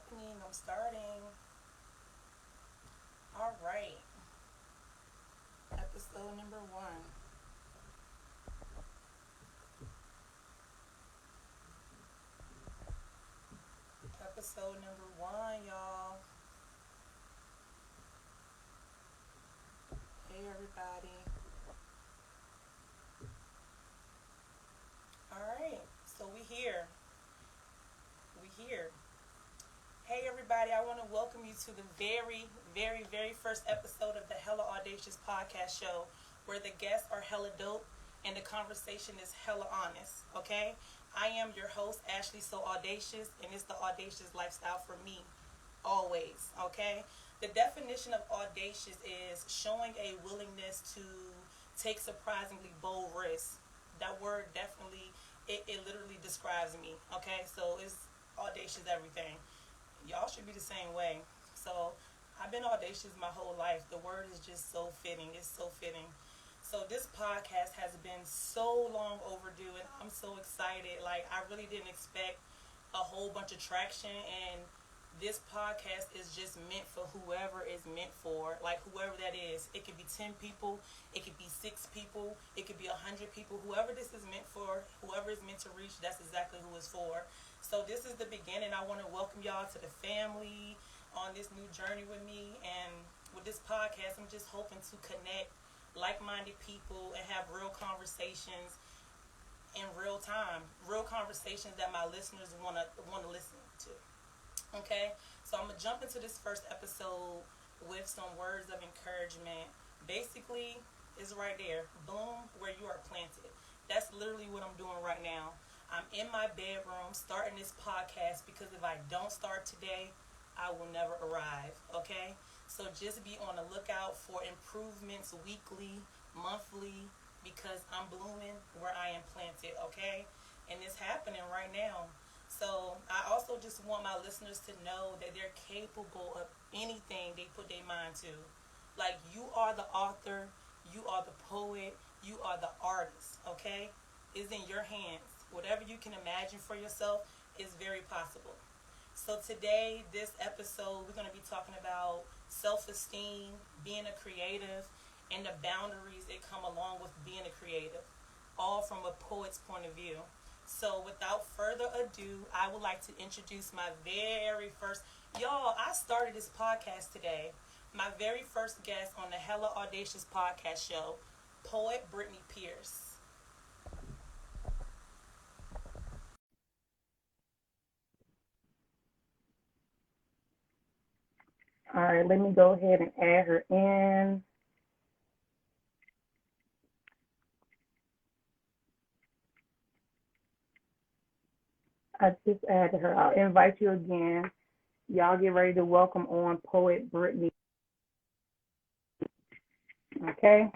happening. I'm starting. All right. Episode number one. Episode number one, y'all. Hey, everybody. All right. So we here. We here. Hey, everybody. I want to welcome you to the very first episode of the Hella Audacious podcast show, where the guests are hella dope and the conversation is hella honest. Okay. I am your host, Ashley So Audacious, and it's the audacious lifestyle for me, always. Okay. The definition of audacious is showing a willingness to take surprisingly bold risks. That word definitely, it literally describes me. Okay. So it's audacious everything. Y'all should be the same way. So I've been audacious my whole life. The word is just so fitting. It's so fitting. So this podcast has been so long overdue, and I'm so excited. Like, I really didn't expect a whole bunch of traction, and this podcast is just meant for whoever is meant for. Like, whoever that is. It could be 10 people, it could be 6 people, it could be 100 people. Whoever this is meant for, whoever is meant to reach, that's exactly who it's for. So this is the beginning. I want to welcome y'all to the family on this new journey with me. And with this podcast, I'm just hoping to connect like-minded people and have real conversations in real time. Real conversations that my listeners wanna listen to. Okay? So I'm gonna jump into this first episode with some words of encouragement. Basically, it's right there. Boom, where you are planted. That's literally what I'm doing right now. I'm in my bedroom starting this podcast because if I don't start today, I will never arrive. Okay? So just be on the lookout for improvements weekly, monthly, because I'm blooming where I am planted. Okay? And it's happening right now. So I also just want my listeners to know that they're capable of anything they put their mind to. Like, you are the author, you are the poet, you are the artist. Okay? It's in your hands. Whatever you can imagine for yourself is very possible. So today, this episode, we're going to be talking about self-esteem, being a creative, and the boundaries that come along with being a creative, all from a poet's point of view. So without further ado, I would like to introduce my very first, y'all, I started this podcast today. My very first guest on the Hella Audacious podcast show, poet Brittany Pierce. All right, let me go ahead and add her in. I just added her. I'll invite you again. Y'all get ready to welcome on poet Brittany. Okay?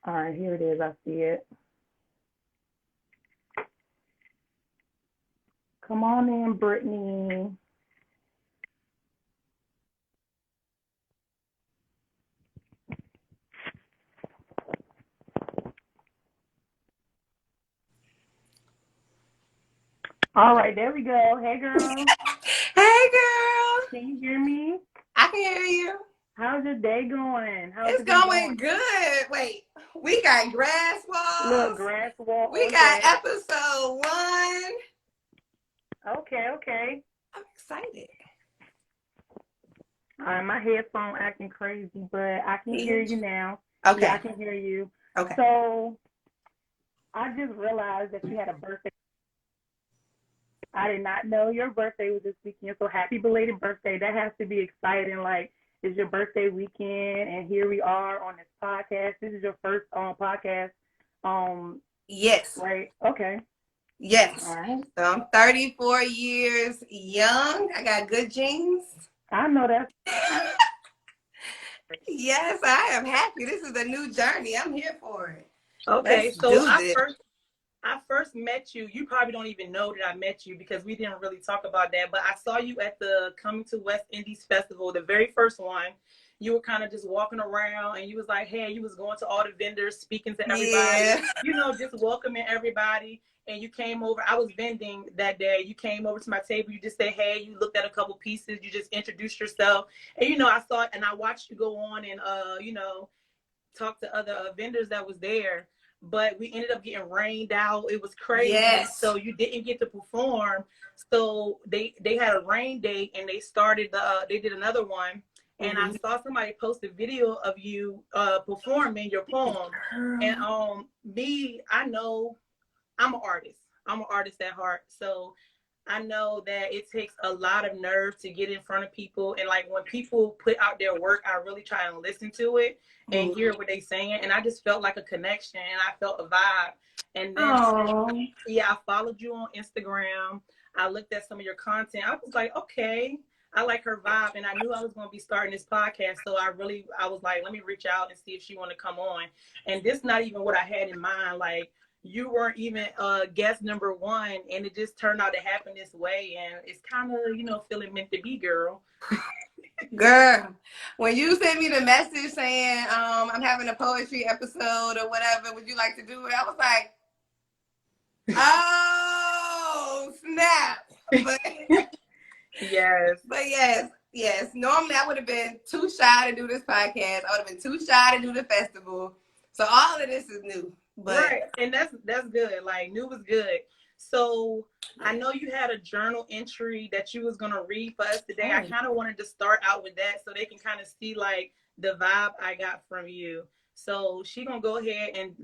All right, here it is. I see it. Come on in, Brittany. All right, there we go. Hey, girl. Hey, girl. Can you hear me? I can hear you. How's your day going? How's It's it been going going? good. Wait, we got grass Look, walls. grass wall We on got deck. episode 1. Okay. I'm excited. All right, my headphone acting crazy, but I can hear you now. Okay. Yeah, I can hear you. Okay. So I just realized that you had a birthday. I did not know your birthday was this weekend, so happy belated birthday. That has to be exciting. Like, it's your birthday weekend, and here we are on this podcast. This is your first podcast. Yes. Right? Okay. Yes. All right. So I'm 34 years young. I got good genes. I know that. Yes, I am happy. This is a new journey. I'm here for it. Okay, Let's so do I this. first met you. You probably don't even know that I met you because we didn't really talk about that. But I saw you at the Coming to West Indies Festival, the very first one. you were kind of just walking around and you was like, hey, you was going to all the vendors, speaking to everybody, Yeah. just welcoming everybody. And you came over, I was vending that day. You came over to my table, you just said, hey, you looked at a couple pieces, you just introduced yourself. And, I saw it and I watched you go on and, talk to other vendors that was there. But we ended up getting rained out. It was crazy. Yes. So you didn't get to perform. So they had a rain date and they started they did another one. And I saw somebody post a video of you performing your poem. And I know I'm an artist. I'm an artist at heart. So I know that it takes a lot of nerve to get in front of people. And like when people put out their work, I really try and listen to it and hear what they saying. And I just felt like a connection and I felt a vibe. And then, I followed you on Instagram. I looked at some of your content. I was like, okay, I like her vibe. And I knew I was going to be starting this podcast. So I was like, let me reach out and see if she want to come on. And this not even what I had in mind. Like, you weren't even guest number one, and it just turned out to happen this way. And it's kind of, feeling meant to be, girl. Girl, when you sent me the message saying I'm having a poetry episode or whatever, would you like to do it? I was like, oh, snap. Yes. But yes. Normally I would have been too shy to do this podcast. I would have been too shy to do the festival. So all of this is new. But right. And that's good. Like, new was good. So I know you had a journal entry that you was going to read for us today. I kind of wanted to start out with that so they can kind of see like the vibe I got from you. So she going to go ahead and,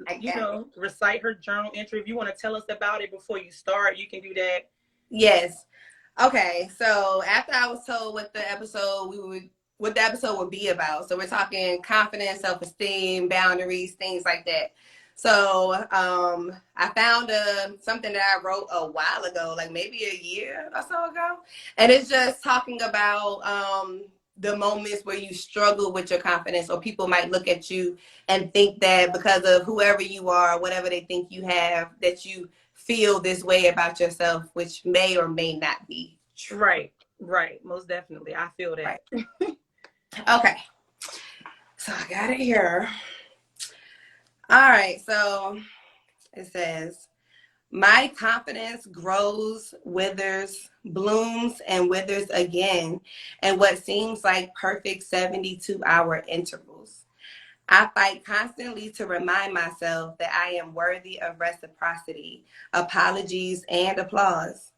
recite her journal entry. If you want to tell us about it before you start, you can do that. Yes. Okay. So after I was told what the episode would be about. So we're talking confidence, self-esteem, boundaries, things like that. So I found something that I wrote a while ago, like maybe a year or so ago. And it's just talking about the moments where you struggle with your confidence, or people might look at you and think that because of whoever you are, whatever they think you have, that you feel this way about yourself, which may or may not be true. Right. Most definitely. I feel that. Right. Okay. So I got it here. All right, so it says, my confidence grows, withers, blooms, and withers again in what seems like perfect 72-hour intervals. I fight constantly to remind myself that I am worthy of reciprocity, apologies, and applause.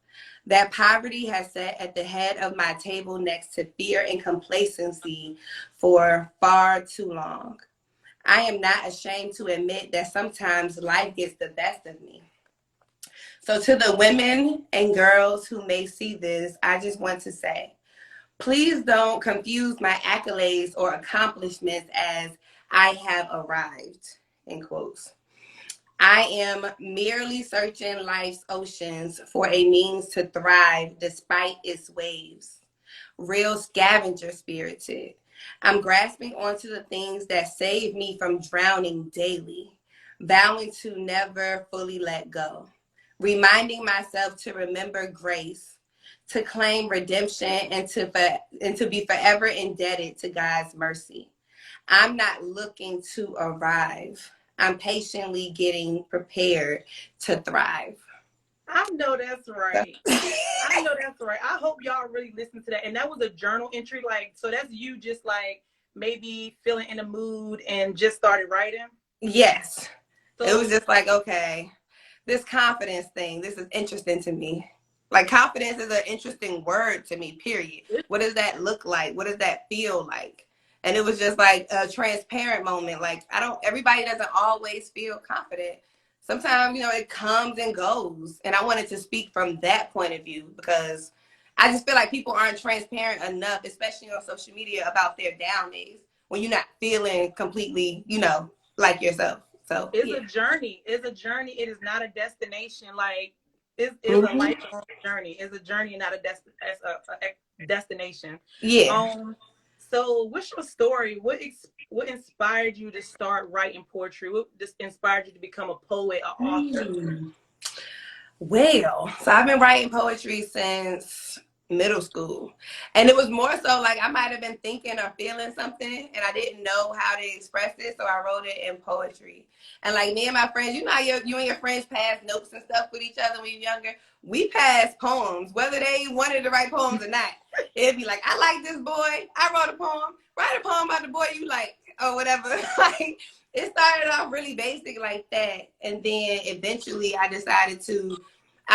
That poverty has sat at the head of my table next to fear and complacency for far too long. I am not ashamed to admit that sometimes life gets the best of me. So to the women and girls who may see this, I just want to say, please don't confuse my accolades or accomplishments as I have arrived, in quotes. I am merely searching life's oceans for a means to thrive despite its waves. Real scavenger spirited. I'm grasping onto the things that save me from drowning daily, vowing to never fully let go, reminding myself to remember grace, to claim redemption, and to be forever indebted to God's mercy. I'm not looking to arrive. I'm patiently getting prepared to thrive. I know that's right. I hope y'all really listen to that. And that was a journal entry, like, so that's you just like maybe feeling in the mood and just started writing? Yes. So it was just like, okay, this confidence thing, this is interesting to me. Like, confidence is an interesting word to me, period. What does that look like? What does that feel like? And it was just like a transparent moment. Like, everybody doesn't always feel confident. Sometimes, it comes and goes. And I wanted to speak from that point of view because I just feel like people aren't transparent enough, especially on social media, about their down days when you're not feeling completely, like yourself. So it's a journey. It's a journey. It is not a destination. Like, it's a lifelong journey. It's a journey, not a destination. Yeah. So what's your story? What inspired you to start writing poetry? What just inspired you to become a poet, an author? Well, so I've been writing poetry since middle school. And it was more so like I might have been thinking or feeling something and I didn't know how to express it, so I wrote it in poetry. And like me and my friends, you know how you and your friends pass notes and stuff with each other when you're younger? We passed poems, whether they wanted to write poems or not. It'd be like, I like this boy. I wrote a poem. Write a poem about the boy you like or whatever. Like, it started off really basic like that. And then eventually I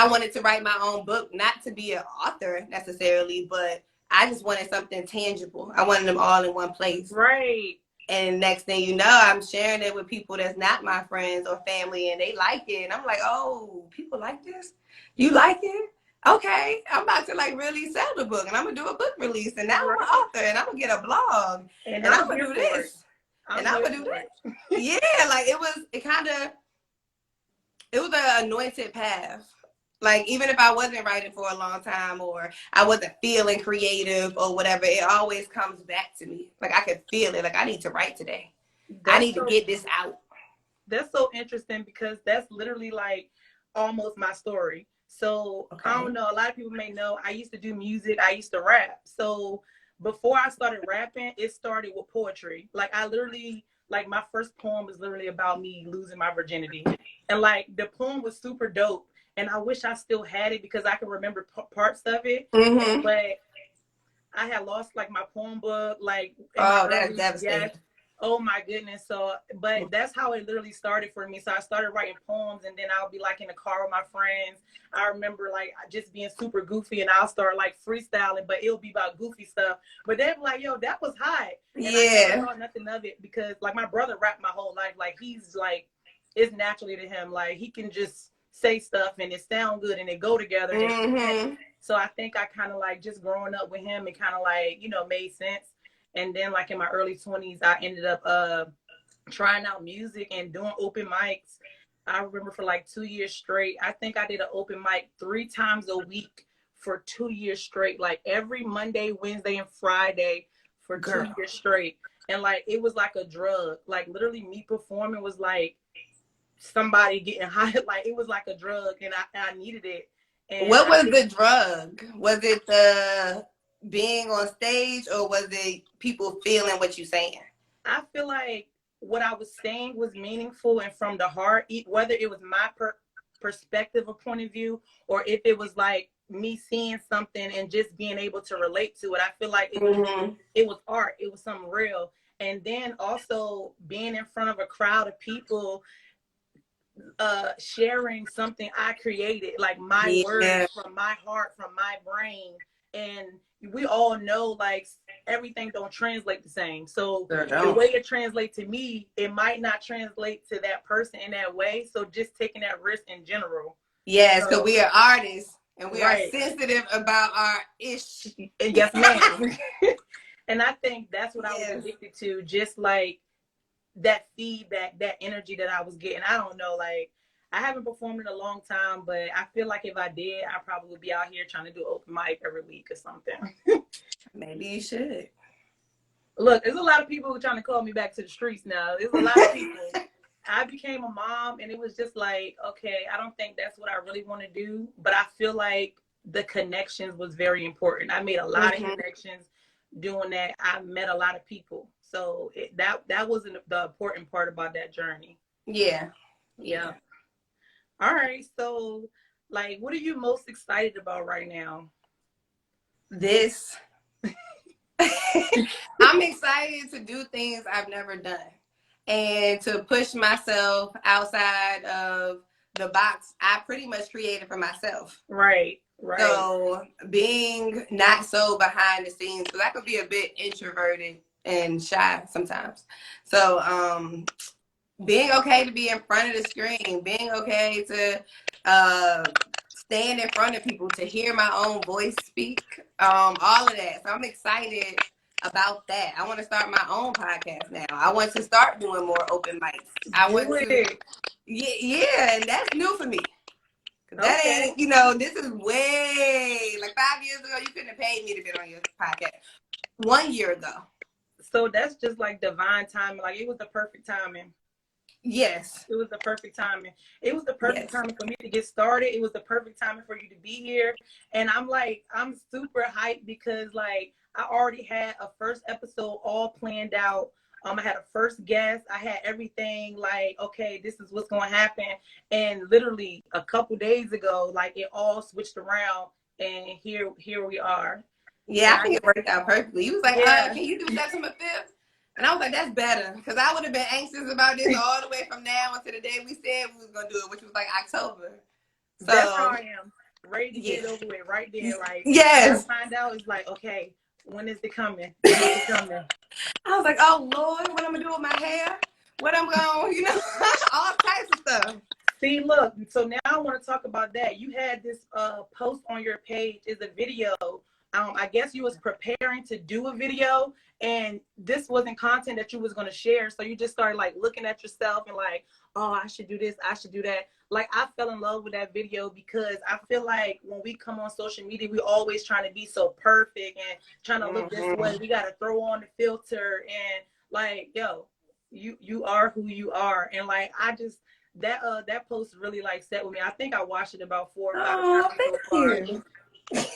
wanted to write my own book, not to be an author necessarily, but I just wanted something tangible. I wanted them all in one place. Right. And next thing you know, I'm sharing it with people that's not my friends or family, and they like it. And I'm like, oh, people like this? You like it? Okay, I'm about to like really sell the book, and I'm gonna do a book release, and now I'm an author, and I'm gonna get a blog, and I'm gonna do this, and I'm gonna do that. Yeah, like it was an anointed path. Like, even if I wasn't writing for a long time or I wasn't feeling creative or whatever, it always comes back to me. Like, I could feel it. Like, I need to write today. I need to get this out. That's so interesting because that's literally like almost my story. So, okay. I don't know. A lot of people may know I used to do music. I used to rap. So, before I started rapping, it started with poetry. Like, I literally, like, my first poem was literally about me losing my virginity. And, like, the poem was super dope. And I wish I still had it because I can remember parts of it. Mm-hmm. But I had lost like my poem book. Like, that's devastating. Yes. Oh my goodness. So, but that's how it literally started for me. So I started writing poems, and then I'll be like in the car with my friends. I remember like just being super goofy, and I'll start like freestyling, but it'll be about goofy stuff. But they're like, yo, that was hot. And I never thought nothing of it because like my brother rapped my whole life. Like, he's like, it's naturally to him. Like, he can just say stuff and it sound good and it go together. Mm-hmm. So I think I kind of like just growing up with him, it kind of like, you know, made sense. And then like in my early 20s, I ended up trying out music and doing open mics. I remember for like 2 years straight. I think I did an open mic 3 times a week for 2 years straight, like every Monday, Wednesday, and Friday for 2 years straight. And like, it was like a drug. Like, literally me performing was like somebody getting high. Like, it was like a drug, and I needed it. And what was the drug? Was it the being on stage, or was it people feeling what you're saying? I feel like what I was saying was meaningful and from the heart, whether it was my perspective or point of view, or if it was like me seeing something and just being able to relate to it. I feel like it was art. It was something real. And then also being in front of a crowd of people, sharing something I created, like my words from my heart, from my brain. And we all know like everything don't translate the same. So the way it translates to me, it might not translate to that person in that way. So just taking that risk in general. Yes, because we are artists and we are sensitive about our ish. Yes, ma'am. And I think that's what I was addicted to, just like that feedback, that energy that I was getting. I don't know, like, I haven't performed in a long time, but I feel like if I did, I probably would be out here trying to do open mic every week or something. Maybe you should. Look, there's a lot of people trying to call me back to the streets now. There's a lot of people. I became a mom, and it was just like, okay, I don't think that's what I really want to do, but I feel like the connections was very important. I made a lot of connections doing that. I met a lot of people. So that wasn't the important part about that journey. Yeah. All right. So, like, what are you most excited about right now? This. I'm excited to do things I've never done and to push myself outside of the box I pretty much created for myself. Right. So being not so behind the scenes, because I could be a bit introverted and shy sometimes. So being okay to be in front of the screen, being okay to stand in front of people, to hear my own voice speak, all of that. So I'm excited about that. I want to start my own podcast now. I want to start doing more open mics. And that's new for me. That ain't, this is way, like 5 years ago, you couldn't have paid me to be on your podcast. 1 year ago. So that's just like divine timing. Like, it was the perfect timing. Yes. It was the perfect timing. It was the perfect Yes. timing for me to get started. It was the perfect timing for you to be here. And I'm super hyped because like I already had a first episode all planned out. I had a first guest. I had everything like, okay, this is what's going to happen. And literally a couple days ago, like it all switched around, and here we are. Yeah, And I think it worked out perfectly. He was like, yeah, can you do September 5th? And I was like, that's better. Because I would have been anxious about this all the way from now until the day we said we was going to do it, which was like October. that's how So, I am. Ready to yeah. get it over with right then. Like when I Yes. find out, it's like, okay, when is it coming? When is it coming? I was like, oh, Lord, what I'm going to do with my hair? What I'm going, all types of stuff. See, look, so now I want to talk about that. You had this post on your page is a video. I guess you was preparing to do a video, and this wasn't content that you was going to share. So you just started like looking at yourself and like, oh, I should do this, I should do that. Like I fell in love with that video because I feel like when we come on social media, we always trying to be so perfect and trying to look this way. We got to throw on the filter and like, yo, you are who you are. And like I just that post really like set with me. I think I watched it about 4 or 5 Oh, times thank so far. you.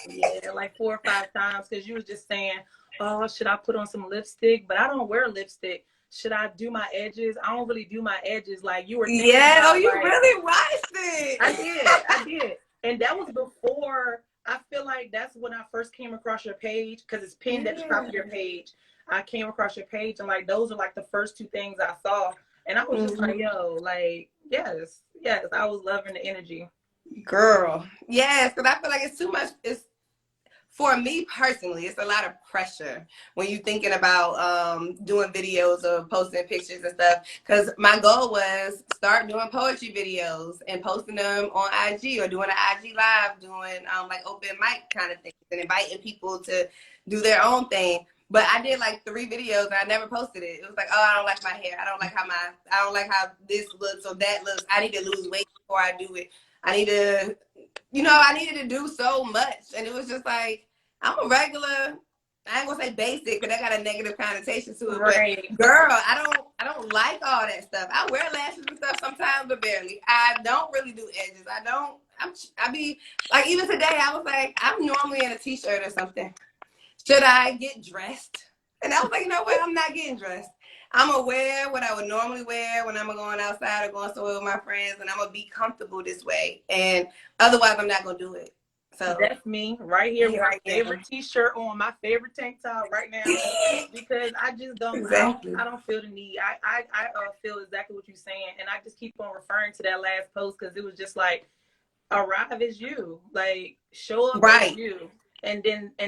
Yeah, like 4 or 5 times because you was just saying, oh, should I put on some lipstick? But I don't wear lipstick. Should I do my edges? I don't really do my edges. Like you were thinking Yeah, oh, about you like really watched it. I did. And that was before I feel like that's when I first came across your page because it's pinned at the top of your page. I came across your page and like those are like the first two things I saw. And I was just like, yo, like, yes, I was loving the energy. Girl. Yes, because I feel like it's too much. It's for me personally, it's a lot of pressure when you're thinking about doing videos or posting pictures and stuff. Because my goal was start doing poetry videos and posting them on IG or doing an IG live, doing like open mic kind of things and inviting people to do their own thing. But I did like 3 videos and I never posted it. It was like, oh, I don't like my hair. I don't like how this looks or that looks. I need to lose weight before I do it. I need to, I needed to do so much. And it was just like, I'm a regular, I ain't gonna say basic because that got a negative connotation to it. Right. But girl, I don't like all that stuff. I wear lashes and stuff sometimes, but barely. I don't really do edges. I be like, even today, I was like, I'm normally in a t-shirt or something. Should I get dressed? And I was like, you know what? I'm not getting dressed. I'm going to wear what I would normally wear when I'm going outside or going somewhere with my friends, and I'm going to be comfortable this way. And otherwise, I'm not going to do it. So that's me right here with my favorite t-shirt on, my favorite tank top right now because I just don't, exactly. I don't feel the need. I feel exactly what you're saying. And I just keep on referring to that last post because it was just like, arrive as you, like show up as you. And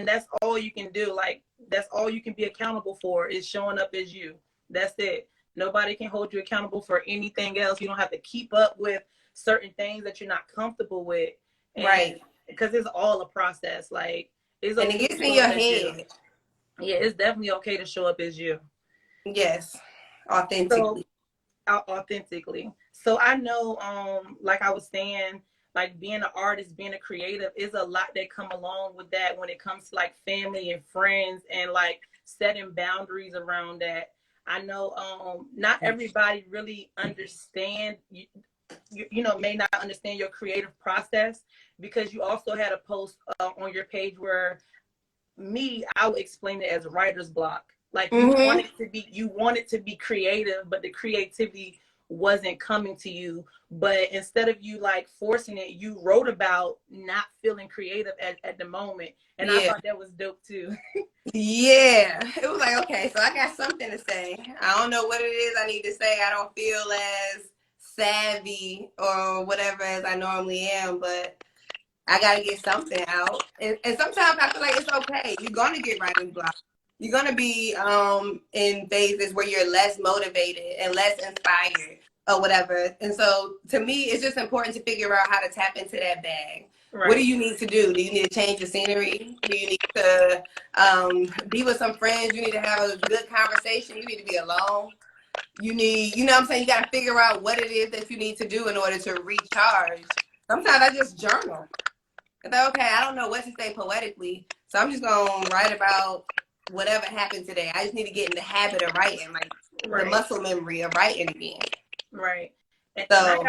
that's all you can do. Like, that's all you can be accountable for is showing up as you. That's it. Nobody can hold you accountable for anything else. You don't have to keep up with certain things that you're not comfortable with. And, because it's all a process. Like, it's and it gets in your head. Yeah, it's definitely okay to show up as you. Yes, authentically. So I know, like I was saying, like being an artist, being a creative is a lot that come along with that when it comes to like family and friends and like setting boundaries around that. I know not everybody really understand may not understand your creative process because you also had a post on your page where I would explain it as writer's block. Like you wanted to be creative, but the creativity wasn't coming to you. But instead of you like forcing it, you wrote about not feeling creative at the moment. And I thought that was dope too. Yeah. It was like, okay, so I got something to say. I don't know what it is I need to say. I don't feel as savvy or whatever as I normally am, but I got to get something out. And sometimes I feel like it's okay. You're going to get writing block. You're going to be in phases where you're less motivated and less inspired or whatever. And so to me, it's just important to figure out how to tap into that bag. Right. What do you need to do? Do you need to change your scenery? Do you need to be with some friends? You need to have a good conversation. You need to be alone. You need, you know what I'm saying? You got to figure out what it is that you need to do in order to recharge. Sometimes I just journal. It's like, okay, I don't know what to say poetically, so I'm just going to write about whatever happened today. I just need to get in the habit of writing, like the muscle memory of writing again. Right. And So,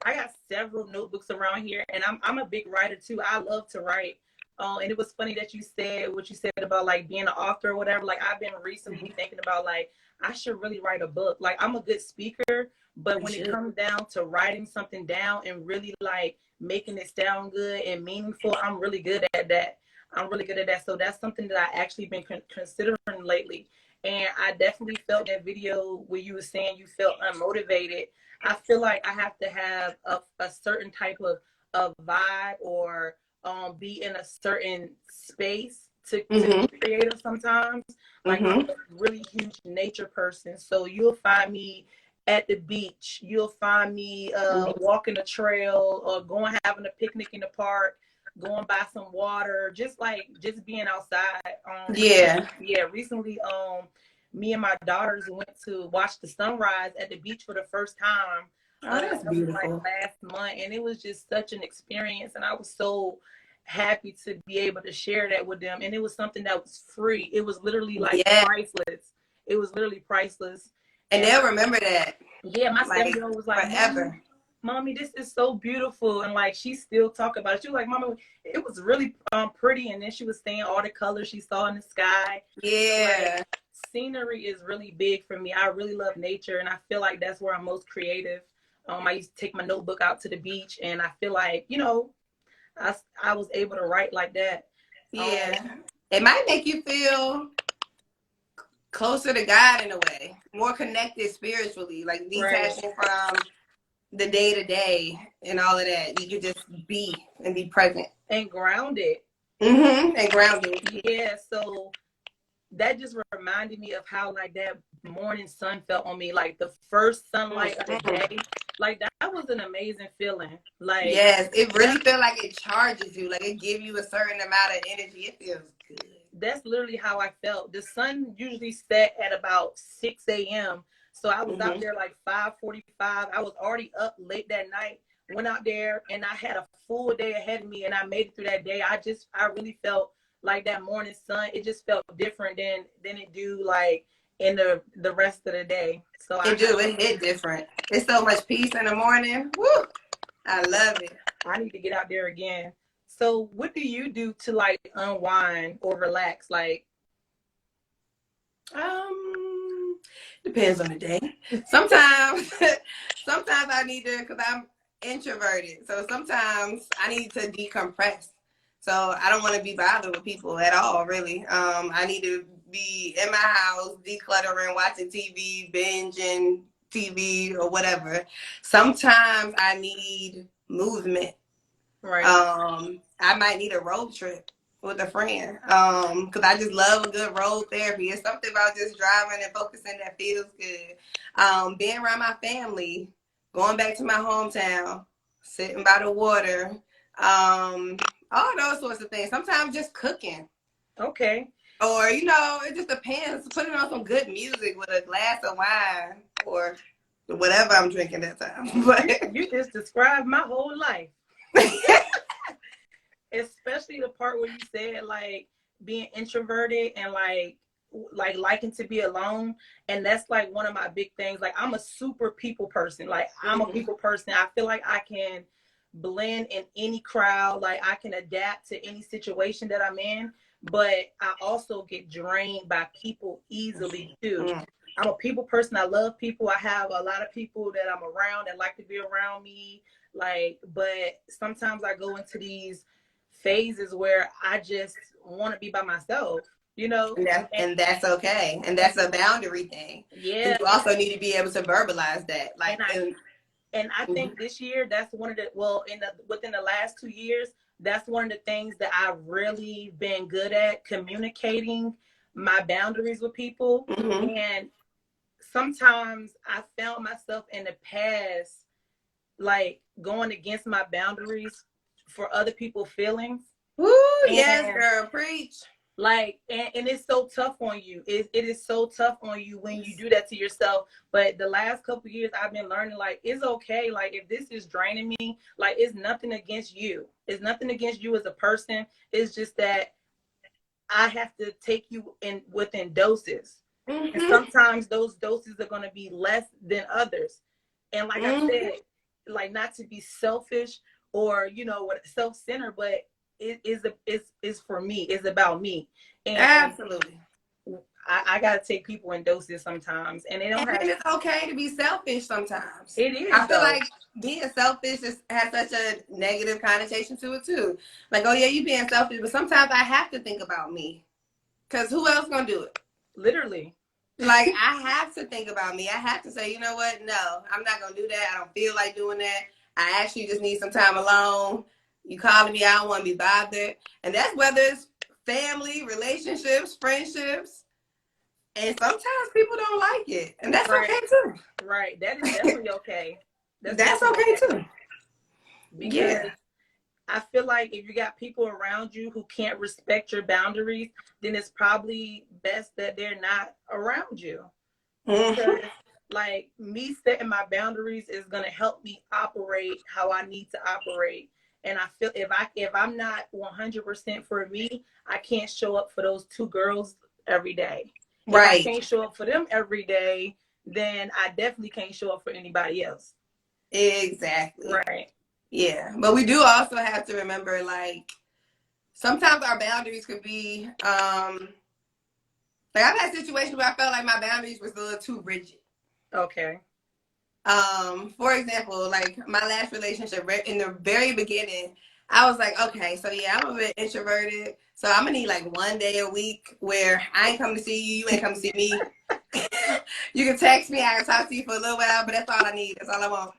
I got several notebooks around here, and I'm a big writer too. I love to write. And it was funny that you said what you said about like being an author or whatever. Like I've been recently thinking about like I should really write a book. Like I'm a good speaker, but when it comes down to writing something down and really like making it sound good and meaningful, I'm really good at that. I'm really good at that. So that's something that I actually been considering lately. And I definitely felt that video where you were saying you felt unmotivated. I feel like I have to have a certain type of vibe or be in a certain space to be creative sometimes. Like I'm a really huge nature person. So you'll find me at the beach. You'll find me walking a trail or going having a picnic in the park, going by some water, just being outside. Recently me and my daughters went to watch the sunrise at the beach for the first time. oh, that's beautiful. Like last month, and it was just such an experience, and I was so happy to be able to share that with them. And it was something that was free. It was literally like priceless. It was literally priceless. And they'll remember that. Yeah, my like, 7-year-old was like, forever. Mommy, this is so beautiful. And like she still talk about it. She was like, Mama, it was really pretty. And then she was saying all the colors she saw in the sky. Yeah. Like, scenery is really big for me. I really love nature, and I feel like that's where I'm most creative. I used to take my notebook out to the beach, and I feel like, I was able to write like that. Yeah. It might make you feel closer to God in a way, more connected spiritually, like detaching from the day to day and all of that. You could just be and be present and grounded. And grounded. Yeah. So that just reminded me of how like that morning sun felt on me, like the first sunlight of the day. Like that was an amazing feeling. Like yes, it really felt like it charges you, like it gives you a certain amount of energy. It feels good. That's literally how I felt. The sun usually set at about 6 a.m. So I was out there like 5:45. I was already up late that night. Went out there and I had a full day ahead of me, and I made it through that day. I really felt like that morning sun. It just felt different than it do like in the rest of the day. So it hit different. It's so much peace in the morning. Woo! I love it. I need to get out there again. So what do you do to like unwind or relax? Like, depends on the day. Sometimes I need to, because I'm introverted. So sometimes I need to decompress. So I don't want to be bothered with people at all, really. I need to be in my house, decluttering, watching TV, binging TV or whatever. Sometimes I need movement. Right. I might need a road trip with a friend. Because I just love a good road therapy. It's something about just driving and focusing that feels good. Being around my family, going back to my hometown, sitting by the water, all those sorts of things. Sometimes just cooking. Okay. Or, it just depends. Putting on some good music with a glass of wine or whatever I'm drinking that time. But you just described my whole life. Especially the part where you said like being introverted and like liking to be alone. And that's like one of my big things. Like I'm a super people person. Like I'm a people person. I feel like I can blend in any crowd. Like I can adapt to any situation that I'm in. But I also get drained by people easily too. I'm a people person. I love people. I have a lot of people that I'm around that like to be around me. Like, but sometimes I go into these phases where I just want to be by myself, And that's okay. And that's a boundary thing. Yeah. You also need to be able to verbalize that. Like, and I think this year, that's one of the, within the last 2 years, that's one of the things that I've really been good at, communicating my boundaries with people. And sometimes I found myself in the past, like going against my boundaries for other people's feelings. Woo, yes, girl, preach. Like, and it's so tough on you. It is so tough on you when you do that to yourself. But the last couple of years, I've been learning, like, it's okay. Like, if this is draining me, like, it's nothing against you. It's nothing against you as a person. It's just that I have to take you within doses. And sometimes those doses are going to be less than others. And like I said, like not to be selfish or, you know, what self-centered, but it is for me. It's about me. And absolutely. I gotta take people in doses sometimes, and they don't have. And it's okay to be selfish sometimes. It is. I feel like being selfish has such a negative connotation to it too. Like, oh yeah, you being selfish, but sometimes I have to think about me, because who else gonna do it? Literally. Like, I have to think about me. I have to say, you know what? No, I'm not gonna do that. I don't feel like doing that. I actually just need some time alone. You calling me, I don't want to be bothered, and that's whether it's family, relationships, friendships. And sometimes people don't like it. And that's right. okay too. Right. That is definitely okay. That's okay too. Because yeah. I feel like if you got people around you who can't respect your boundaries, then it's probably best that they're not around you. Because like me setting my boundaries is gonna help me operate how I need to operate. And I feel if I'm not 100% for me, I can't show up for those two girls every day. Right. If I can't show up for them every day, then I definitely can't show up for anybody else. Exactly. Right. Yeah. But we do also have to remember, like, sometimes our boundaries could be, like, I've had situations where I felt like my boundaries was a little too rigid. Okay. For example, like my last relationship, in the very beginning, I was like, okay, so yeah, I'm a bit introverted. So I'm gonna need like 1 day a week where I ain't come to see you, you ain't come to see me. You can text me, I can talk to you for a little while, but that's all I need. That's all I want.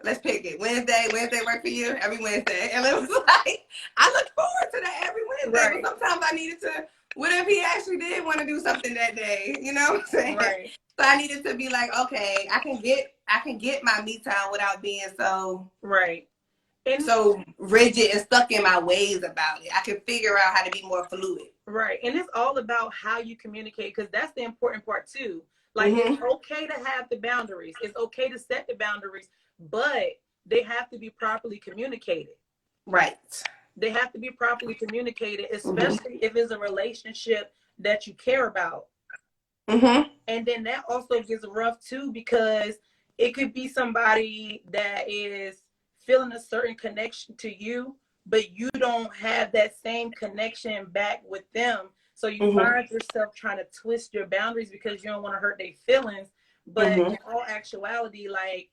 Let's pick it. Wednesday work for you? Every Wednesday. And it was like, I look forward to that every Wednesday, right. But sometimes I needed to, what if he actually did want to do something that day? You know what I'm saying? Right. So I needed to be like, okay, I can get my me time without being so right. And so rigid and stuck in my ways about it. I can figure out how to be more fluid. Right. And it's all about how you communicate, because that's the important part too. Like, it's okay to have the boundaries. It's okay to set the boundaries, but they have to be properly communicated. Right. They have to be properly communicated, especially if it's a relationship that you care about. And then that also gets rough too, because it could be somebody that is feeling a certain connection to you, but you don't have that same connection back with them. So you find yourself trying to twist your boundaries because you don't want to hurt their feelings. But in all actuality, like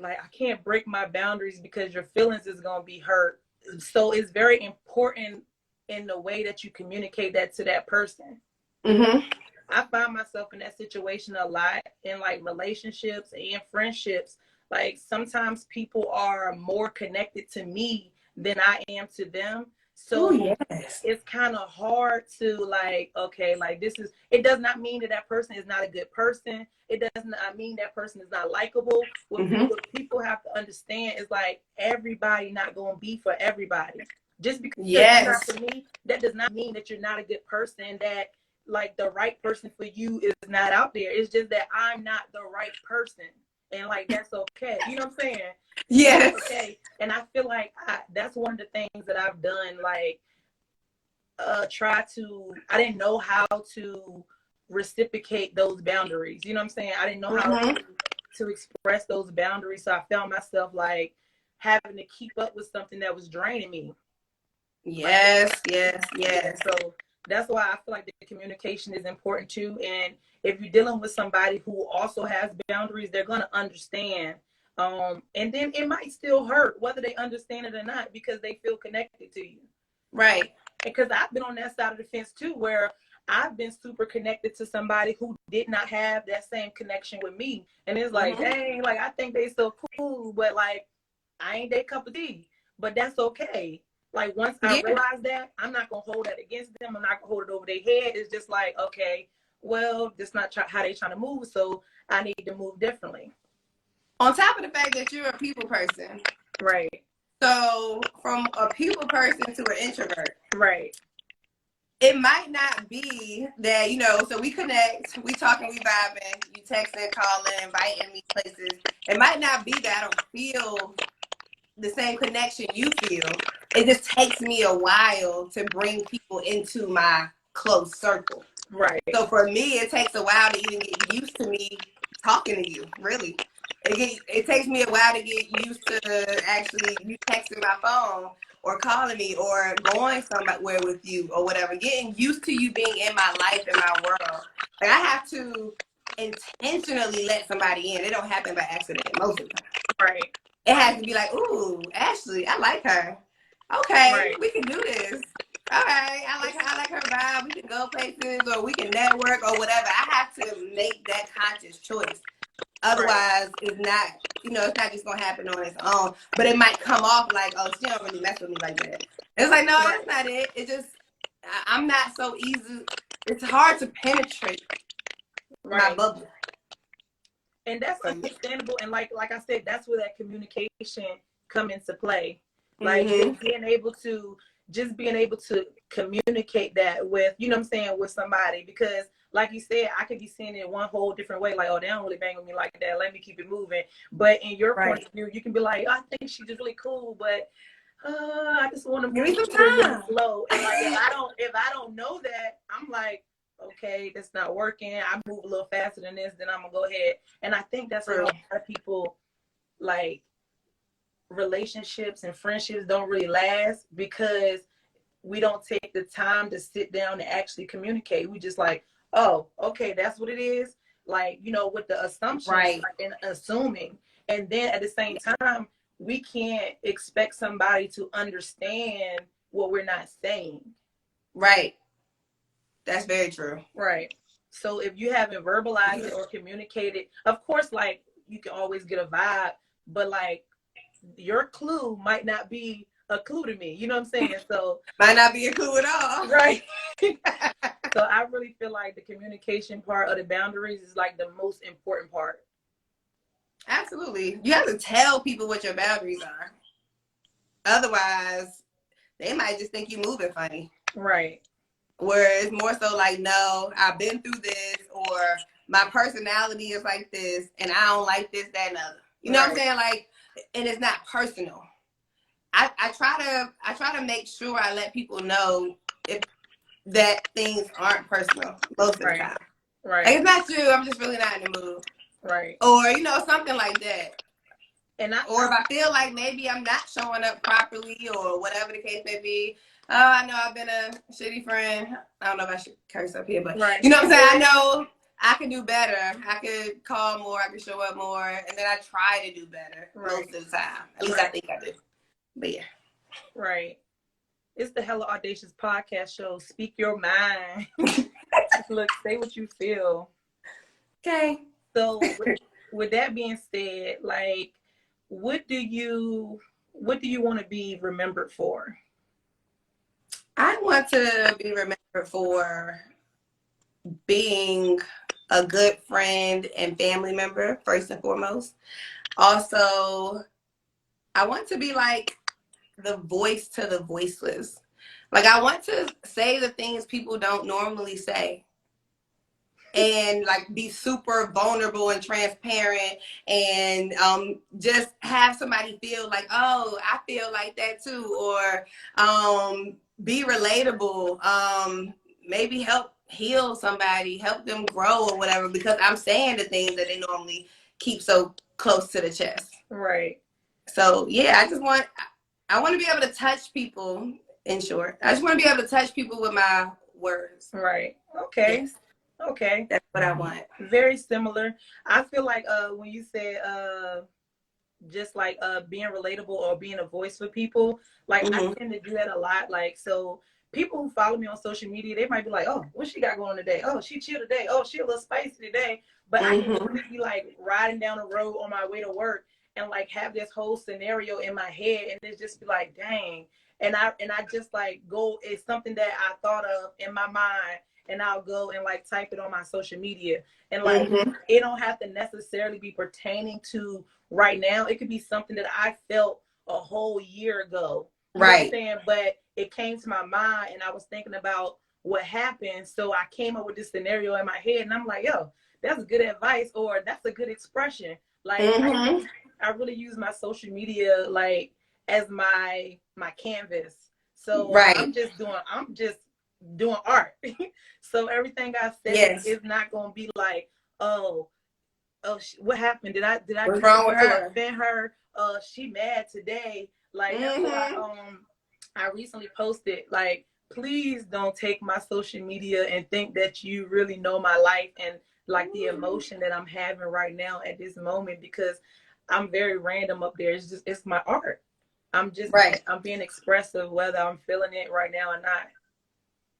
I can't break my boundaries because your feelings is going to be hurt. So it's very important in the way that you communicate that to that person. I find myself in that situation a lot in like relationships and friendships. Like sometimes people are more connected to me than I am to them. So it's kind of hard to like, okay, like this is, it does not mean that person is not a good person. It does not mean that person is not likable. What people have to understand is like everybody not going to be for everybody. Just because you're not for me, that does not mean that you're not a good person, that like the right person for you is not out there. It's just that I'm not the right person. And like, that's okay. You know what I'm saying? Yes. That's okay. And I feel like that's one of the things that I've done, like, I didn't know how to reciprocate those boundaries. You know what I'm saying? I didn't know how to express those boundaries. So I found myself like having to keep up with something that was draining me. Yes. So that's why I feel like the communication is important too. And if you're dealing with somebody who also has boundaries, they're going to understand. And then it might still hurt whether they understand it or not because they feel connected to you. Right. Because I've been on that side of the fence too, where I've been super connected to somebody who did not have that same connection with me. And it's like, dang, like I think they so cool, but like I ain't their cup of tea. But that's okay. Like once I realize that, I'm not gonna hold that against them. I'm not gonna hold it over their head. It's just like, okay, well, that's not how they trying to move, so I need to move differently. On top of the fact that you're a people person, right? So from a people person to an introvert, right? It might not be that, you know, so we connect, we talking, we vibing, you texting, calling, inviting me places. It might not be that I don't feel the same connection you feel. It just takes me a while to bring people into my close circle. Right. So for me, it takes a while to even get used to me talking to you, really. It takes me a while to get used to actually you texting my phone or calling me or going somewhere with you or whatever. Getting used to you being in my life, in my world. Like, I have to intentionally let somebody in. It don't happen by accident most of the time. Right. It has to be like, ooh, Ashley, I like her. Okay, Right. we can do this. All right, I like her vibe. We can go places or we can network or whatever. I have to make that conscious choice. Otherwise, it's not, it's not just gonna happen on its own. But it might come off like, oh, she don't really mess with me like that. It's like, no, that's not it. It just, I'm not so easy. It's hard to penetrate my bubble. And that's understandable. And like I said, that's where that communication come into play. Like being able to communicate that with, you know what I'm saying, with somebody. Because like you said, I could be seeing it one whole different way. Like, oh, they don't really bang with me like that. Let me keep it moving. But in your point of view, you can be like, I think she's just really cool, but I just want to move really slow. And like if I don't know that, I'm like, okay, that's not working. I move a little faster than this, then I'm gonna go ahead. And I think that's where a lot of people, like, relationships and friendships don't really last, because we don't take the time to sit down and actually communicate. We just like, oh, okay, that's what it is. Like, with the assumptions and assuming. And then at the same time, we can't expect somebody to understand what we're not saying. Right. That's very true. Right. So if you haven't verbalized it or communicated, of course, like, you can always get a vibe, but like, your clue might not be a clue to me. You know what I'm saying? So might not be a clue at all. Right. So I really feel like the communication part of the boundaries is like the most important part. Absolutely. You have to tell people what your boundaries are. Otherwise, they might just think you moving funny. Right. Where it's more so like, no, I've been through this, or my personality is like this, and I don't like this, that, and other. You know what I'm saying? Like, and it's not personal. I try to make sure I let people know that things aren't personal most of the time. Right. Like, it's not true. I'm just really not in the mood. Right. Or, something like that. Or if I feel like maybe I'm not showing up properly or whatever the case may be. Oh, I know I've been a shitty friend. I don't know if I should curse up here, but you know what I'm saying? I know I can do better. I could call more. I could show up more. And then I try to do better most of the time. At least I think I do. But yeah. Right. It's the Hella Audacious podcast show. Speak your mind. Look, say what you feel. Okay. So with that being said, like, what do you want to be remembered for? I want to be remembered for being a good friend and family member, first and foremost. Also, I want to be like the voice to the voiceless. Like, I want to say the things people don't normally say. And like be super vulnerable and transparent, and just have somebody feel like, oh, I feel like that too, or be relatable, maybe help heal somebody, help them grow or whatever, because I'm saying the things that they normally keep so close to the chest. Right. So yeah, I want to be able to touch people. In short, I just want to be able to touch people with my words. Right. Okay. Yes. Okay. That's what I want. Very similar. I feel like when you said just like being relatable or being a voice for people, like I tend to do that a lot. Like, so people who follow me on social media, they might be like, oh, what she got going today? Oh, she chill today. Oh, she a little spicy today. But I can really be like riding down the road on my way to work and like have this whole scenario in my head, and it's just be like, dang. And I just like go, it's something that I thought of in my mind, and I'll go and like type it on my social media. And like, it don't have to necessarily be pertaining to right now. It could be something that I felt a whole year ago. You know what I'm saying? But it came to my mind, and I was thinking about what happened. So I came up with this scenario in my head, and I'm like, yo, that's good advice, or that's a good expression. Like, I really use my social media like as my canvas. So I'm just doing art. So everything I say is not going to be like, oh, oh, what happened? Did I What's do wrong with something to her? offend her? She mad today. Like that's what I recently posted. Like, please don't take my social media and think that you really know my life and like the emotion that I'm having right now at this moment, because I'm very random up there. It's my art. I'm being expressive whether I'm feeling it right now or not.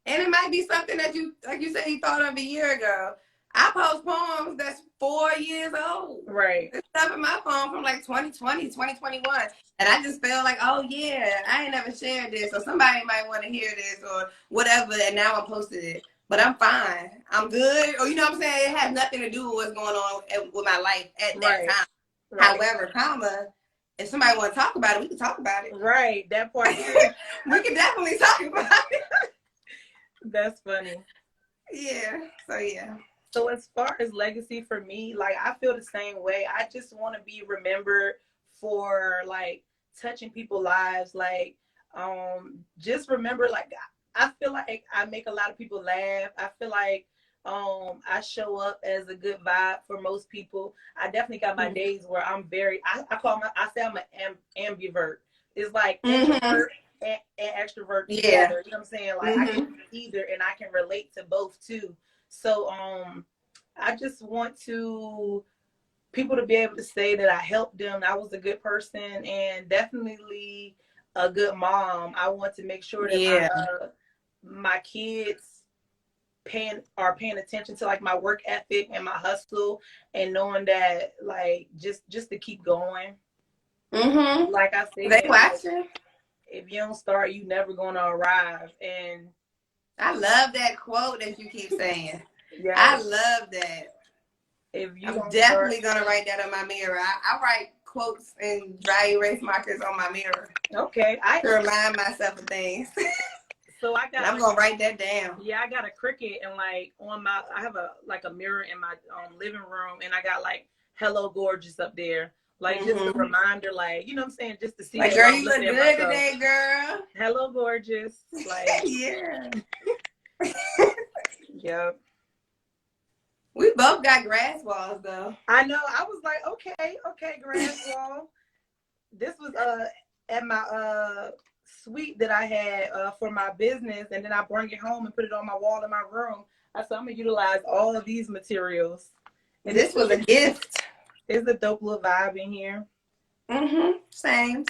And it might be something that you, like you said, you thought of a year ago. I post poems that's 4 years old. Right. It's stuff in my phone from like 2020, 2021. And I just feel like, oh yeah, I ain't never shared this, or somebody might want to hear this or whatever, and now I posted it. But I'm fine. I'm good. Or you know what I'm saying? It has nothing to do with what's going on with my life at that time. Right. However, if somebody want to talk about it, we can talk about it. Right. That part too. We can definitely talk about it. That's funny. Yeah. So yeah. So as far as legacy for me, like I feel the same way. I just want to be remembered for like touching people's lives. Like, just remember, like I feel like I make a lot of people laugh. I feel like I show up as a good vibe for most people. I definitely got my days where I'm very I say I'm an ambivert. It's like introvert and extrovert together. You know what I'm saying? Like I can be either, and I can relate to both too. So I just want people to be able to say that I helped them. I was a good person and definitely a good mom. I want to make sure that my kids are paying attention to like my work ethic and my hustle, and knowing that like just to keep going. Like I said, they watching. Like, if you don't start, you never gonna arrive. And I love that quote that you keep saying. yes. I love that. I'm definitely gonna write that on my mirror. I write quotes and dry erase markers on my mirror. Okay. To remind myself of things. So I'm gonna write that down. Yeah, I got a Cricut, and like I have a mirror in my living room, and I got like "Hello, gorgeous" up there, like just a reminder, like you know what I'm saying, just to see. Like, girl, you look good today, girl. Hello, gorgeous. Like, yeah. Yep. We both got grass walls though. I know. I was like, okay, grass wall. This was at my suite that I had for my business, and then I bring it home and put it on my wall in my room. I said I'm gonna utilize all of these materials. And this was a gift. It's a dope little vibe in here. Same.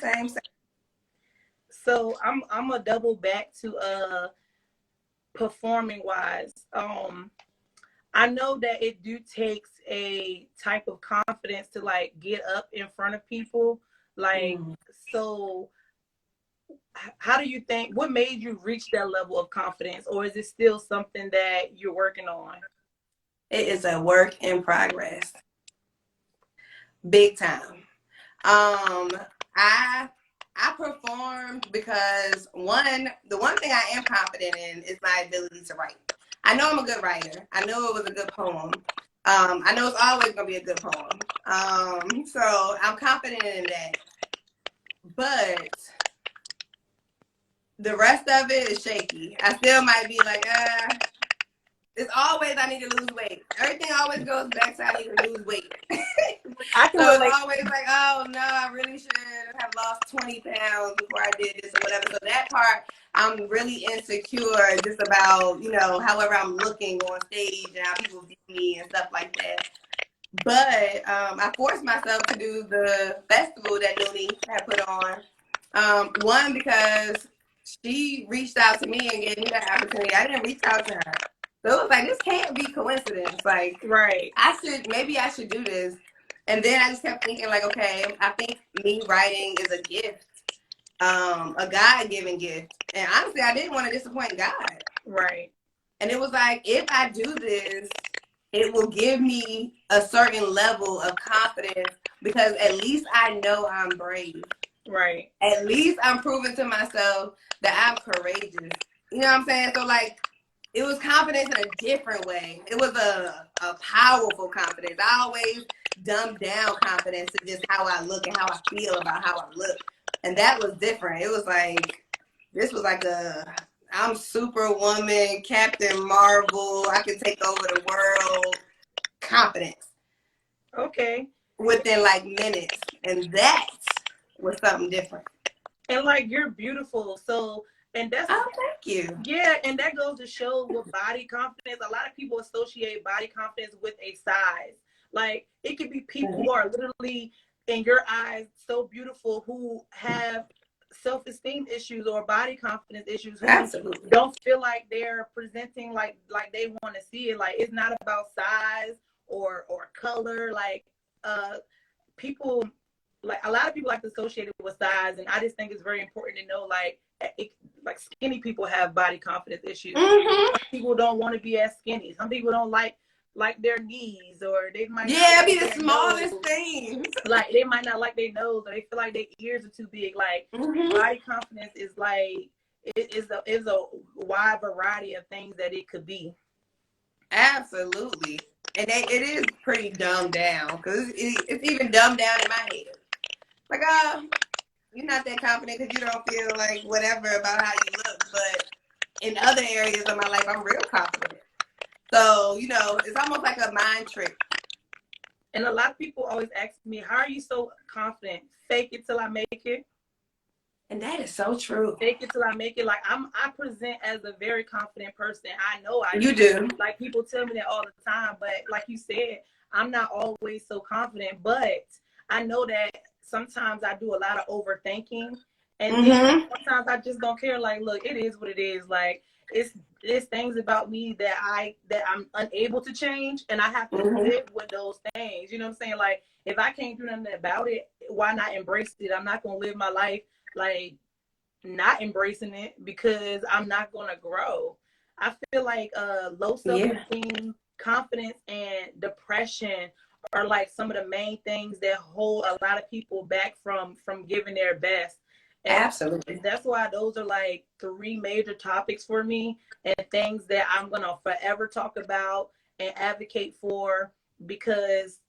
So I'm gonna double back to performing wise. I know that it takes a type of confidence to like get up in front of people. Like, so how do you think, what made you reach that level of confidence, or is it still something that you're working on? It is a work in progress. Big time. I performed because the one thing I am confident in is my ability to write. I know I'm a good writer. I know it was a good poem. I know it's always gonna be a good poem. So I'm confident in that. But the rest of it is shaky. I still might be like, it's always I need to lose weight. Everything always goes back to I need to lose weight. It's always like, oh no, I really should have lost 20 pounds before I did this or whatever. So that part, I'm really insecure just about, however I'm looking on stage and how people view me and stuff like that. But I forced myself to do the festival that Noonie had put on. One, because she reached out to me and gave me that opportunity. I didn't reach out to her. So it was like, this can't be coincidence. Like, right. Maybe I should do this. And then I just kept thinking like, okay, I think me writing is a gift, a God-given gift. And honestly, I didn't want to disappoint God. Right. And it was like, if I do this, it will give me a certain level of confidence because at least I know I'm brave. Right. At least I'm proving to myself that I'm courageous. You know what I'm saying? So like, it was confidence in a different way. It was a powerful confidence. I always dumb down confidence to just how I look and how I feel about how I look. And that was different. It was like, this was like I'm Superwoman, Captain Marvel, I can take over the world confidence. Okay. within like minutes. And that was something different. And like, you're beautiful. So, and that's, oh, thank you. Yeah, and that goes to show with body confidence. A lot of people associate body confidence with a size. Like, it could be people who are literally, in your eyes, so beautiful, who have self-esteem issues or body confidence issues, who Absolutely. don't feel like they're presenting like they want to see it. Like, it's not about size or color. Like, people, like, a lot of people like to associate it with size, and I just think it's very important to know, like, like, skinny people have body confidence issues. Mm-hmm. Some people don't want to be as skinny. Some people don't like their knees, or they might Yeah, not like be the their smallest nose. thing. Like, they might not like their nose, or they feel like their ears are too big. Like, body confidence is like, it is a wide variety of things that it could be. Absolutely. And it is pretty dumbed down, because it's even dumbed down in my head. Like, you're not that confident because you don't feel like whatever about how you look. But in other areas of my life, I'm real confident. So, it's almost like a mind trick. And a lot of people always ask me, how are you so confident? Fake it till I make it. And that is so true. Fake it till I make it. Like, I present as a very confident person. I know You do. Like, people tell me that all the time. But like you said, I'm not always so confident. But I know that sometimes I do a lot of overthinking. And then sometimes I just don't care. Like, look, it is what it is. Like, it's things about me that I'm unable to change, and I have to live with those things. You know what I'm saying? Like, if I can't do nothing about it, why not embrace it? I'm not gonna live my life like not embracing it, because I'm not gonna grow. I feel like low self-esteem, confidence, and depression are like some of the main things that hold a lot of people back from giving their best. And absolutely, that's why those are like 3 major topics for me, and things that I'm gonna forever talk about and advocate for, because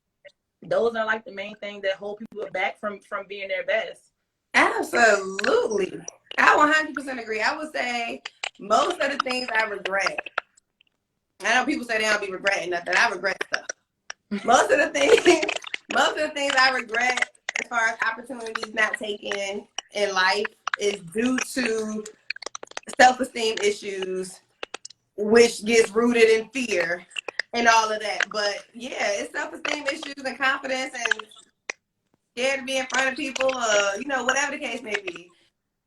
those are like the main things that hold people back from being their best. Absolutely. I 100% agree. I would say most of the things I regret. I know people say they don't be regretting nothing. I regret stuff. Most of the things I regret as far as opportunities not taken in life is due to self-esteem issues, which gets rooted in fear and all of that. But yeah, it's self-esteem issues and confidence and scared to be in front of people, whatever the case may be.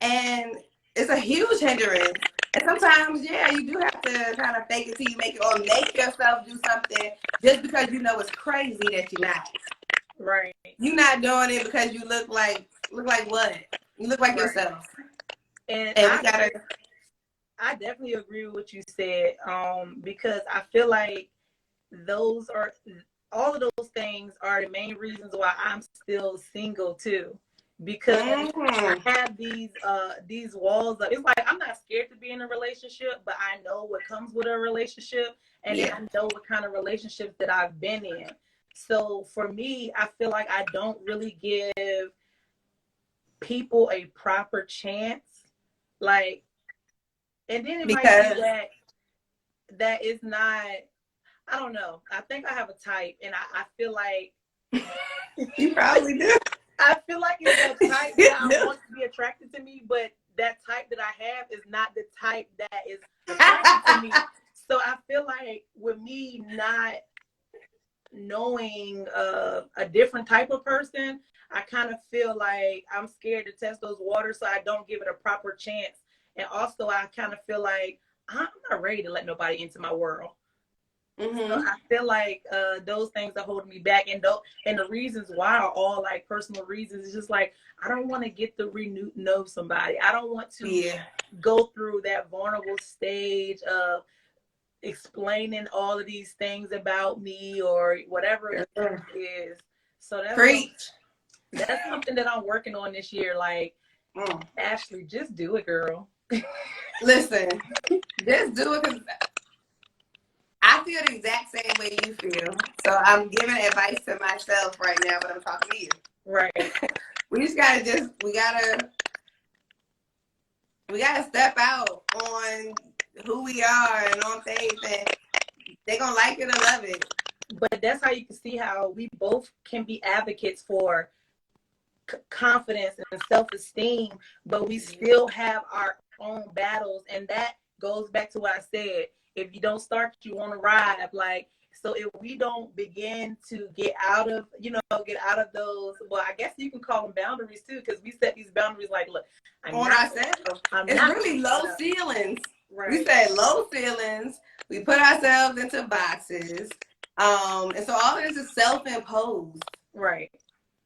And it's a huge hindrance. And sometimes, yeah, you do have to kind of fake it till you make it, or make yourself do something just because you know it's crazy that you're not. Right. You're not doing it because you look like what? You look like yourself. And we I definitely agree with what you said, because I feel like all of those things are the main reasons why I'm still single too. Because I have these walls up. It's like, I'm not scared to be in a relationship, but I know what comes with a relationship, and then I know what kind of relationships that I've been in. So for me, I feel like I don't really give people a proper chance. Like, and then it might be that is not, I don't know. I think I have a type, and I feel like you probably do. I feel like it's that type that I want to be attracted to me, but that type that I have is not the type that is attracted to me. So I feel like with me not knowing a different type of person, I kind of feel like I'm scared to test those waters, so I don't give it a proper chance. And also, I kind of feel like I'm not ready to let nobody into my world. So I feel like those things are holding me back, and the reasons why are all like personal reasons. It's just like, I don't want to get to know somebody. I don't want to go through that vulnerable stage of explaining all of these things about me or whatever it is. So that's something that I'm working on this year. Like, Ashley, just do it, girl. Listen, just do it, because I feel the exact same way you feel. So I'm giving advice to myself right now, but I'm talking to you. Right. We gotta step out on who we are and on things, and they're gonna like it or love it. But that's how you can see how we both can be advocates for confidence and self-esteem, but we still have our own battles. And that goes back to what I said. If you don't start, you won't arrive. Like, so if we don't begin to get out of those, well, I guess you can call them boundaries too, because we set these boundaries like, look, on ourselves. It's really low ceilings. Right. We say low ceilings. We put ourselves into boxes. And so all of this is self-imposed. Right.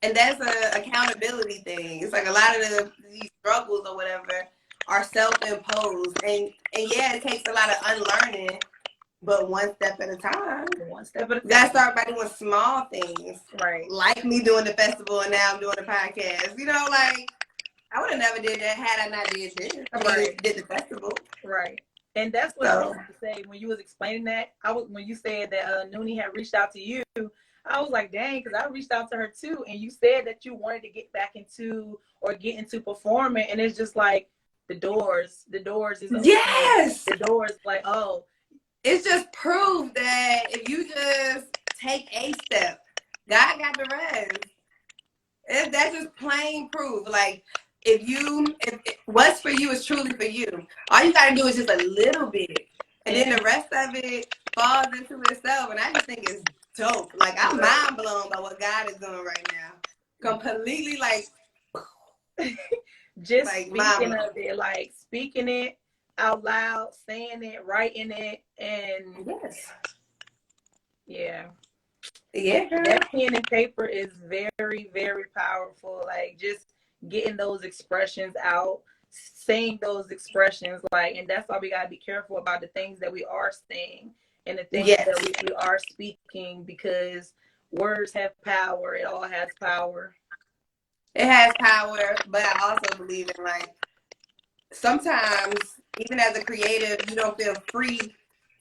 And that's an accountability thing. It's like a lot of these struggles or whatever are self-imposed. And yeah, it takes a lot of unlearning, but one step at a time. One step at a time. You gotta start by doing small things. Right. Like me doing the festival and now I'm doing the podcast. You know, like, I would have never did that had I not did this. Did the festival. Right. And that's what I wanted to say when you was explaining that. When you said that Noonie had reached out to you, I was like, dang, because I reached out to her too. And you said that you wanted to get back into or get into performing. And it's just like the doors is open. Yes. The doors, like, oh. It's just proof that if you just take a step, God got the rest. That's just plain proof. Like, if what's for you is truly for you, all you gotta do is just a little bit, and then the rest of it falls into itself. And I just think it's dope. Like, I'm mind blown by what God is doing right now. Completely, like, just like speaking of it, like speaking it out loud, saying it, writing it, and that pen and paper is very, very powerful. Like, just getting those expressions out, saying those expressions, like, and that's why we gotta be careful about the things that we are saying and the things that we are speaking, because words have power. It all has power. It has power, but I also believe in, like, sometimes even as a creative, you don't feel free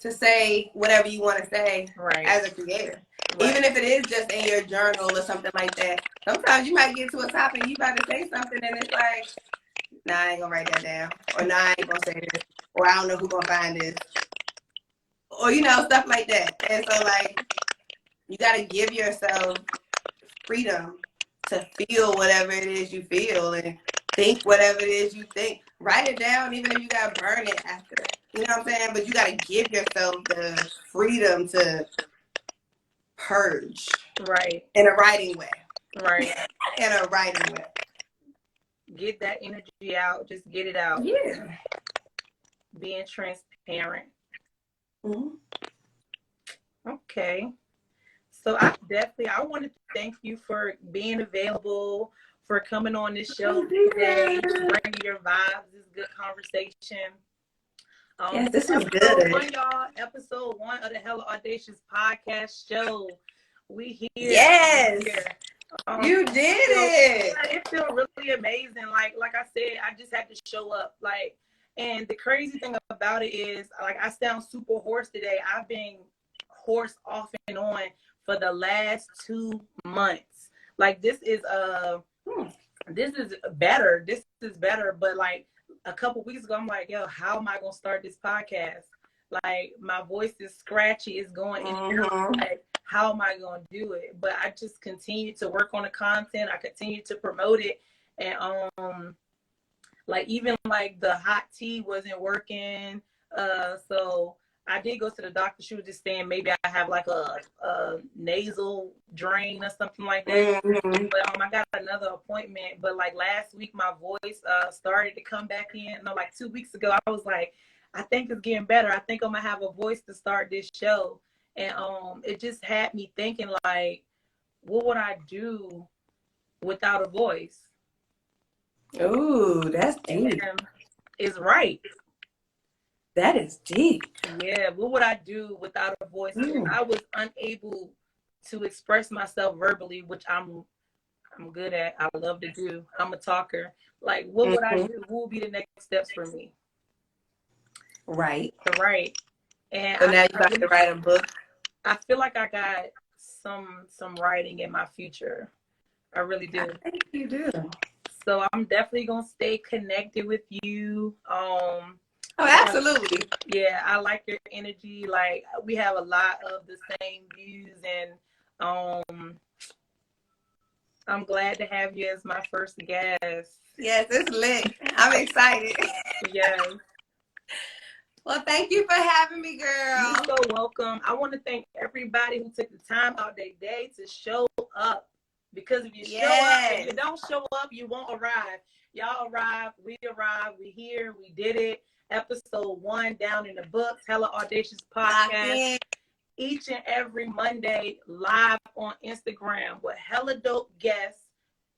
to say whatever you want to say as a creator. Right. Even if it is just in your journal or something like that. Sometimes you might get to a topic and you about to say something and it's like, nah, I ain't gonna write that down. Or nah, I ain't gonna say this. Or I don't know who's gonna find this. Or, you know, stuff like that. And so, like, you gotta give yourself freedom to feel whatever it is you feel and think whatever it is you think. Write it down, even if you gotta burn it after. You know what I'm saying? But you gotta give yourself the freedom to purge. Right. In a writing way. Right. In a writing way. Get that energy out. Just get it out. Yeah. Being transparent. Mm-hmm. Okay. So I wanted to thank you for being available, for coming on this show today, bringing your vibes. This good conversation. Yes, this is good. Episode 1 of the Hella Audacious podcast show. We here. Yes. You did it. It feels really amazing. Like I said, I just had to show up. Like, and the crazy thing about it is, like, I sound super hoarse today. I've been hoarse off and on for the last 2 months. Like, this is better. This is better. But like a couple weeks ago, I'm like, yo, how am I gonna start this podcast? Like, my voice is scratchy. It's going in and out. Like, how am I gonna do it? But I just continued to work on the content. I continued to promote it, and like, even like the hot tea wasn't working. So I did go to the doctor. She was just saying maybe I have like a nasal drain or something like that. Mm-hmm. But I got another appointment. But like last week, my voice started to come back in. No, like 2 weeks ago, I was like, I think it's getting better. I think I'm gonna have a voice to start this show. And it just had me thinking, like, what would I do without a voice? Ooh, that's deep. It's right. That is deep. Yeah, what would I do without a voice? I was unable to express myself verbally, which I'm good at. I love to do. I'm a talker. Like, what would I do? What would be the next steps for me? Right. Right. And so now you got to write a book. I feel like I got some writing in my future. I really do. I think you do. So I'm definitely gonna stay connected with you. Oh, absolutely. Yeah, I like your energy. Like, we have a lot of the same views, and I'm glad to have you as my first guest. Yes, it's lit. I'm excited. Yes. Well, thank you for having me, You're girl. so welcome. I want to thank everybody who took the time out their day to show up. Because if you show up, if you don't show up, you won't arrive. Y'all arrived, we arrived, we here, we did it. Episode 1 down in the books, Hella Audacious Podcast. Each and every Monday, live on Instagram with hella dope guests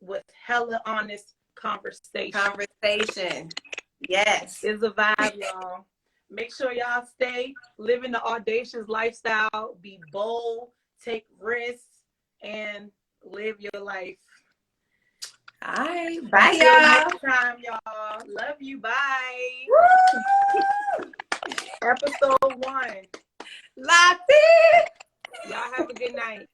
with hella honest conversation. Yes. It's a vibe, y'all. Make sure y'all stay living the audacious lifestyle. Be bold, take risks, and live your life. All right. Bye, Until y'all. next time, y'all. Love you. Bye. Episode 1. Locked in. Y'all have a good night.